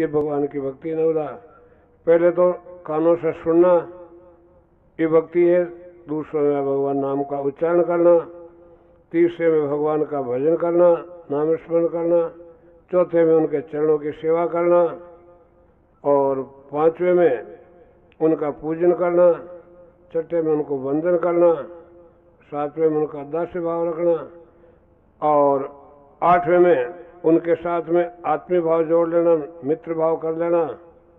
ये भगवान की भक्ति नवदा। पहले तो कानों से सुनना ये भक्ति है, दूसरे में भगवान नाम का उच्चारण करना, तीसरे में भगवान का भजन करना, नाम स्मरण करना, चौथे में उनके चरणों की सेवा करना, और पांचवें में उनका पूजन करना, छठे में उनको वंदन करना, सातवें में उनका दास्य भाव रखना, और आठवें में उनके साथ में आत्मीय भाव जोड़ लेना, मित्र भाव कर लेना,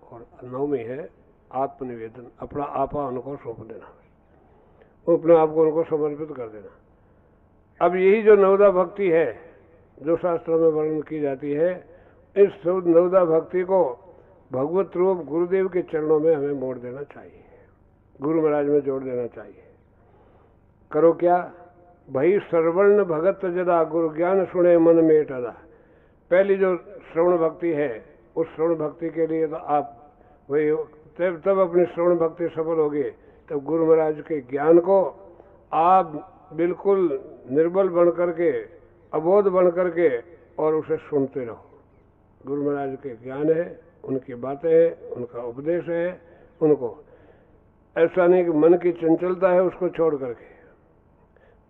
और नौवीं है आत्मनिवेदन, अपना आपा उनको सौंप देना, अपने आप को उनको समर्पित कर देना। अब यही जो नवदा भक्ति है जो शास्त्रों में वर्णन की जाती है, इस नवदा भक्ति को भगवत रूप गुरुदेव के चरणों में हमें मोड़ देना चाहिए, गुरु महाराज में जोड़ देना चाहिए। करो क्या? भई श्रवण भगत जदा, गुरु ज्ञान सुने मन में टदा। पहली जो श्रवण भक्ति है, उस श्रवण भक्ति के लिए तो आप वही तब अपनी श्रवण भक्ति सफल होगी, तब गुरु महाराज के ज्ञान को आप बिल्कुल निर्बल बन करके, अबोध बन करके और उसे सुनते रहो। गुरु महाराज के ज्ञान है, उनकी बातें हैं, उनका उपदेश है, उनको ऐसा नहीं कि मन की चंचलता है उसको छोड़ करके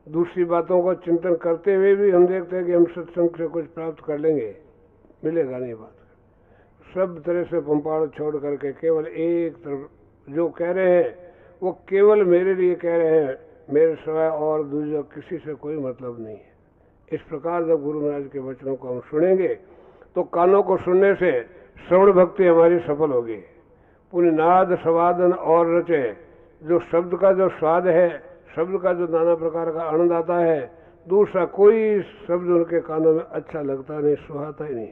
दूसरी बातों को चिंतन करते हुए भी हम देखते हैं कि हम सत्संग से कुछ प्राप्त कर लेंगे, मिलेगा नहीं। बात सब तरह से पंपाड़ छोड़ करके केवल एक तरफ जो कह रहे हैं वो केवल मेरे लिए कह रहे हैं, मेरे सिवाय और दूसरा किसी से कोई मतलब नहीं है। इस प्रकार जब गुरु महाराज के वचनों को हम सुनेंगे तो कानों को सुनने से श्रवण भक्ति हमारी सफल होगी। पुण्य नाद स्वादन और रचे, जो शब्द का जो स्वाद है, शब्द का जो नाना प्रकार का आनंद आता है, दूसरा कोई शब्द उनके कानों में अच्छा लगता नहीं, सुहाता ही नहीं।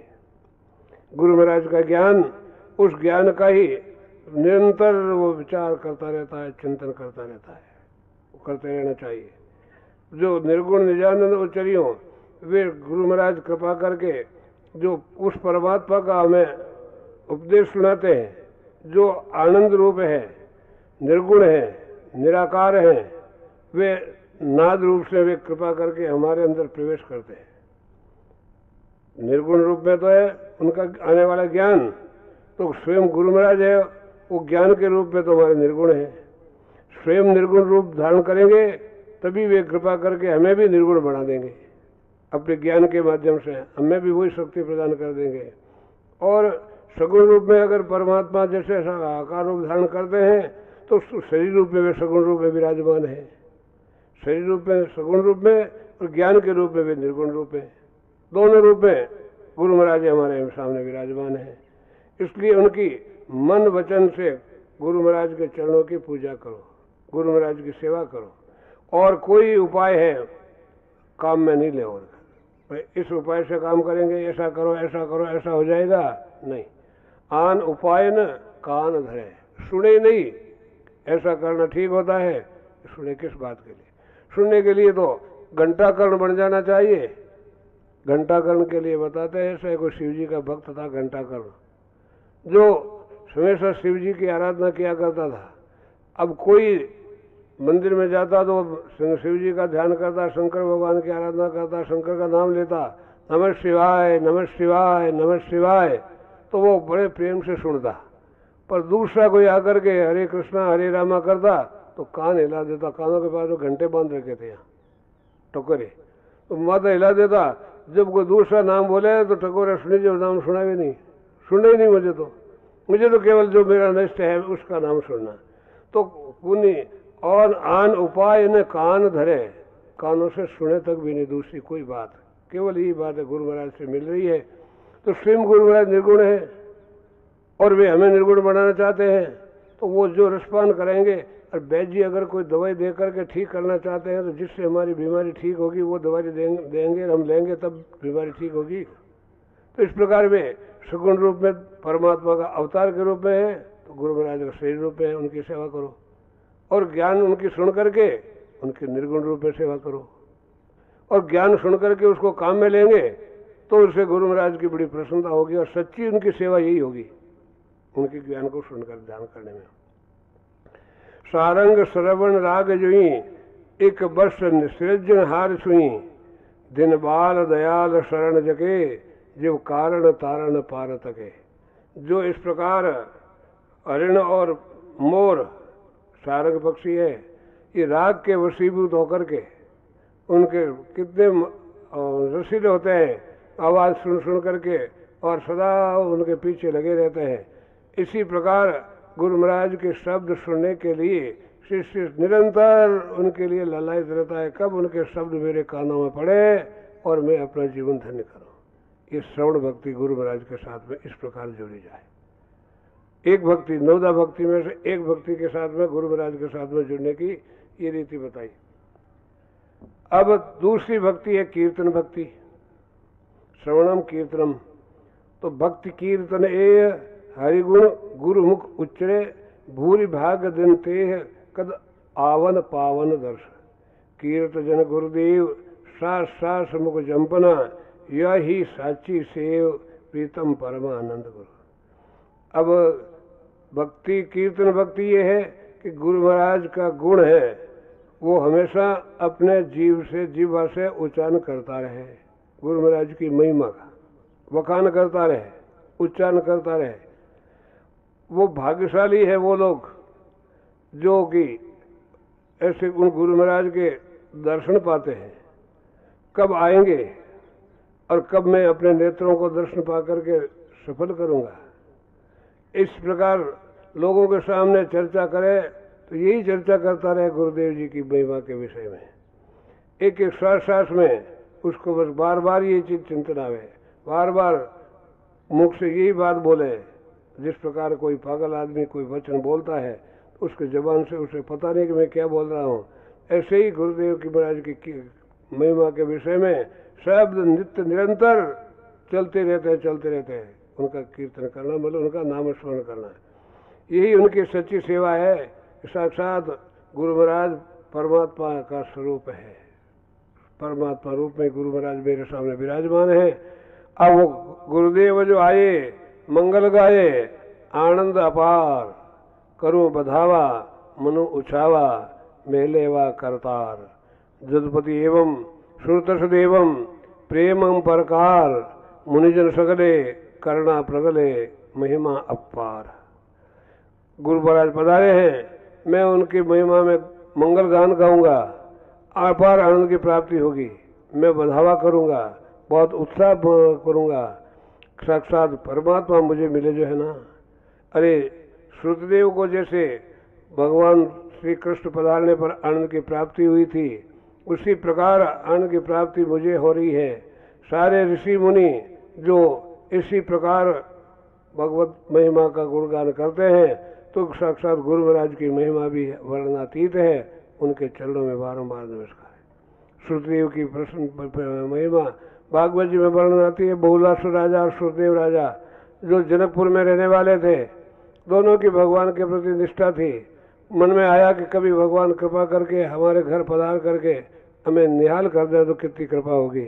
गुरु महाराज का ज्ञान, उस ज्ञान का ही निरंतर वो विचार करता रहता है, चिंतन करता रहता है, वो करते रहना चाहिए। जो निर्गुण निजानंद उच्चरियों, वे गुरु महाराज कृपा करके जो उस परमात्मा का हमें उपदेश सुनाते हैं, जो आनंद रूप है, निर्गुण है, निराकार है, वे नाद रूप से वे कृपा करके हमारे अंदर प्रवेश करते हैं। निर्गुण रूप में तो है उनका आने वाला ज्ञान, तो स्वयं गुरु महाराज है, वो ज्ञान के रूप में तो हमारे निर्गुण है। स्वयं निर्गुण रूप धारण करेंगे तभी वे कृपा करके हमें भी निर्गुण बना देंगे, अपने ज्ञान के माध्यम से हमें भी वही शक्ति प्रदान कर देंगे। और सगुण रूप में अगर परमात्मा जैसे आकार रूप धारण करते हैं तो शरीर रूप में वे सगुण रूप में विराजमान है, शरीर रूप में सगुण रूप में और ज्ञान के रूप में वे निर्गुण रूप में, दोनों रूप में गुरु महाराज हमारे सामने विराजमान है। इसलिए उनकी मन वचन से गुरु महाराज के चरणों की पूजा करो, गुरु महाराज की सेवा करो, और कोई उपाय है काम में नहीं ले, और इस उपाय से काम करेंगे, ऐसा करो ऐसा करो ऐसा हो जाएगा, नहीं। आन उपाय न कान धरे, सुने नहीं ऐसा करना ठीक होता है, सुने किस बात के लिए? सुनने के लिए तो घंटाकर्ण बन जाना चाहिए। घंटाकर्ण के लिए बताते हैं, ऐसा कोई शिव जी का भक्त था घंटाकर्ण, जो हमेशा शिव जी की आराधना किया करता था। अब कोई मंदिर में जाता तो शिव जी का ध्यान करता, शंकर भगवान की आराधना करता, शंकर का नाम लेता, नमः शिवाय नमः शिवाय नमः शिवाय, तो वो बड़े प्रेम से सुनता। पर दूसरा कोई आकर के हरे कृष्णा हरे रामा करता तो कान हिला देता, कानों के पास तो घंटे बांध रखे थे यहाँ टकोरे, तो माथा हिला देता। जब कोई दूसरा नाम बोले तो टकोरे सुनी, जो नाम सुना भी नहीं, सुनना ही नहीं मुझे तो केवल जो मेरा निष्ठ है उसका नाम सुनना। तो पुण्य और आन उपाय न कान धरे, कानों से सुने तक भी नहीं दूसरी कोई बात, केवल यही बात है गुरु महाराज से मिल रही है। तो स्वयं गुरु महाराज निर्गुण है और वे हमें निर्गुण बनाना चाहते हैं, तो वो जो रसपान करेंगे। और वैद्य जी अगर कोई दवाई दे करके ठीक करना चाहते हैं तो जिससे हमारी बीमारी ठीक होगी वो दवाई देंगे, हम लेंगे तब बीमारी ठीक होगी। तो इस प्रकार वे सगुण रूप में परमात्मा का अवतार के रूप में है, तो गुरु महाराज का शरीर रूप में उनकी सेवा करो, और ज्ञान उनकी सुन करके उनके निर्गुण रूप में सेवा करो, और ज्ञान सुन करके उसको काम में लेंगे तो उससे गुरु महाराज की बड़ी प्रसन्नता होगी, और सच्ची उनकी सेवा यही होगी, उनके ज्ञान को सुनकर ध्यान करने में। सारंग श्रवण राग जुई, एक वर्ष निसृजन हार सुई, दिन बाल दयाल शरण जके, जीव कारण तारण पार तके। जो इस प्रकार हरिण और मोर सारंग पक्षी है, ये राग के वशीभूत होकर के उनके कितने रसीले होते हैं, आवाज सुन सुन करके और सदा उनके पीछे लगे रहते हैं। इसी प्रकार गुरु महाराज के शब्द सुनने के लिए शिष्य निरंतर उनके लिए ललायत रहता है, कब उनके शब्द मेरे कानों में पड़े और मैं अपना जीवन धन्य करूं। ये श्रवण भक्ति गुरु महाराज के साथ में इस प्रकार जोड़ी जाए। एक भक्ति, नवदा भक्ति में से एक भक्ति के साथ में गुरु महाराज के साथ में जुड़ने की ये रीति बताई। अब दूसरी भक्ति है कीर्तन भक्ति, श्रवणम कीर्तनम। तो भक्ति कीर्तन ए हरिगुण गुरुमुख उच्चरे भूरि भाग दिन तेह कद आवन पावन दर्श। कीर्त जन गुरुदेव सास सास मुख जंपना, यह ही साची सेव प्रीतम परमानंद गुरु। अब भक्ति कीर्तन भक्ति ये है कि गुरु महाराज का गुण है वो हमेशा अपने जीवा से उच्चारण करता रहे, गुरु महाराज की महिमा का वखान करता रहे, उच्चारण करता रहे। वो भाग्यशाली है वो लोग जो कि ऐसे उन गुरु महाराज के दर्शन पाते हैं। कब आएंगे और कब मैं अपने नेत्रों को दर्शन पा करके सफल करूंगा। इस प्रकार लोगों के सामने चर्चा करे तो यही चर्चा करता रहे गुरुदेव जी की महिमा के विषय में। एक एक श्वास में उसको बस बार बार ये चीज चिंतन आवे, बार बार मुख से यही बात बोले। जिस प्रकार कोई पागल आदमी कोई वचन बोलता है उसके जबान से उसे पता नहीं कि मैं क्या बोल रहा हूँ, ऐसे ही गुरुदेव की महाराज की महिमा के विषय में शब्द नित्य निरंतर चलते रहते हैं। उनका कीर्तन करना मतलब उनका नाम स्मरण करना, यही उनकी सच्ची सेवा है। साक्षात गुरु महाराज परमात्मा का स्वरूप है, परमात्मा रूप में गुरु महाराज मेरे सामने विराजमान है। अब वो गुरुदेव जो आए मंगल गाए आनंद अपार, करूं बधावा मनु उछावा मेलेवा करतार। जदपति एवं श्रुतस देवम प्रेमं परकार, मुनिजन सगले करना प्रगले महिमा अपार। गुरु महाराज पधारे हैं, मैं उनकी महिमा में मंगल गान गाऊंगा, अपार आनंद की प्राप्ति होगी, मैं बढ़ावा करूंगा, बहुत उत्साह करूंगा। साक्षात परमात्मा मुझे मिले जो है ना। अरे श्रुतदेव को जैसे भगवान श्री कृष्ण पधारने पर आनंद की प्राप्ति हुई थी, उसी प्रकार आनंद की प्राप्ति मुझे हो रही है। सारे ऋषि मुनि जो इसी प्रकार भगवत महिमा का गुणगान करते हैं तो साक्षात गुरु महाराज की महिमा भी वर्णनातीत है। उनके चरणों में बारंबार नमस्कार है। श्रुतदेव की प्रश्न महिमा भागवत जी में वर्णन आती है। बहुलासुर राजा और श्रुतदेव राजा जो जनकपुर में रहने वाले थे, दोनों की भगवान के प्रति निष्ठा थी। मन में आया कि कभी भगवान कृपा करके हमारे घर पधार करके हमें निहाल कर दे तो कितनी कृपा होगी।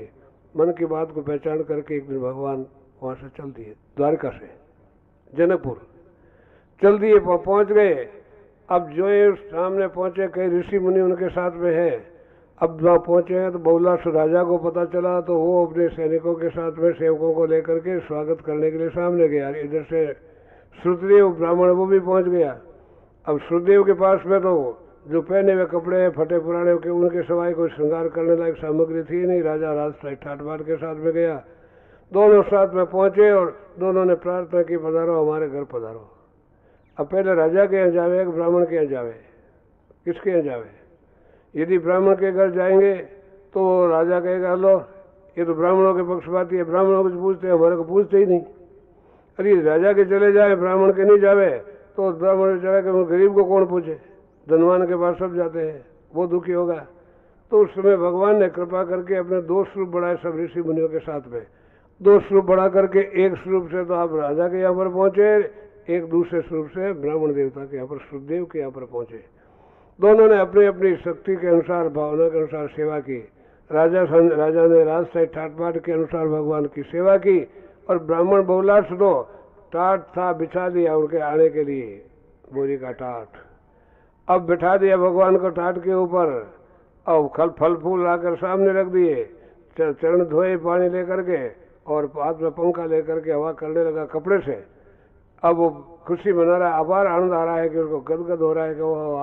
मन की बात को पहचान करके एक दिन भगवान वहां से चल दिए, द्वारका से जनकपुर चल दिए, पहुंच गए। अब जो ये सामने पहुंचे, कई ऋषि मुनि उनके साथ में है। अब वहां पहुंचे हैं तो बहुलासुर राजा को पता चला तो वो अपने सैनिकों के साथ में सेवकों को लेकर के स्वागत करने के लिए सामने गया। इधर से श्रुतदेव ब्राह्मण वो भी पहुंच गया। अब श्रुतदेव के पास में तो जो पहने हुए कपड़े फटे पुराने के उनके सवाई कोई श्रृंगार करने लायक सामग्री थी नहीं। राजा राज ठाट बाट के साथ में गया, दोनों साथ में पहुंचे और दोनों ने प्रार्थना की पधारो हमारे घर पधारो। अब पहले राजा के यहाँ जावे कि ब्राह्मण के यहाँ जावे, किसके यहाँ जावे? यदि ब्राह्मण के घर जाएंगे तो राजा कहेगा लो ये तो ब्राह्मणों के पक्षपाती है, ब्राह्मणों को पूछते हैं, हमारे को पूछते ही नहीं। अरे राजा के चले जाए ब्राह्मण के नहीं जावे तो ब्राह्मण चला के गरीब को कौन पूछे? धनवान के पास सब जाते हैं, वो दुखी होगा। तो उस समय भगवान ने कृपा करके अपने दो स्वरूप बढ़ाए सब ऋषि मुनियों के साथ में। दो स्वरूप बढ़ा करके एक स्वरूप से तो आप राजा के यहाँ पर पहुंचे, एक दूसरे स्वरूप से ब्राह्मण देवता के यहाँ पर श्रुतदेव के यहाँ पर पहुंचे। दोनों ने अपनी अपनी शक्ति के अनुसार भावना के अनुसार सेवा की। राजा ने राज से ठाट बाट के अनुसार भगवान की सेवा की और ब्राह्मण बहुलास तो टाट था बिछा दिया उनके आने के लिए, बोरी का टाट। अब बिठा दिया भगवान को टाट के ऊपर और फल फूल लाकर सामने रख दिए, चरण धोए पानी लेकर के और हाथ में पंखा लेकर के हवा करने लगा कपड़े से। अब वो खुशी मना रहा है, अपार आनंद आ रहा है कि उसको गदगद हो रहा है कि वो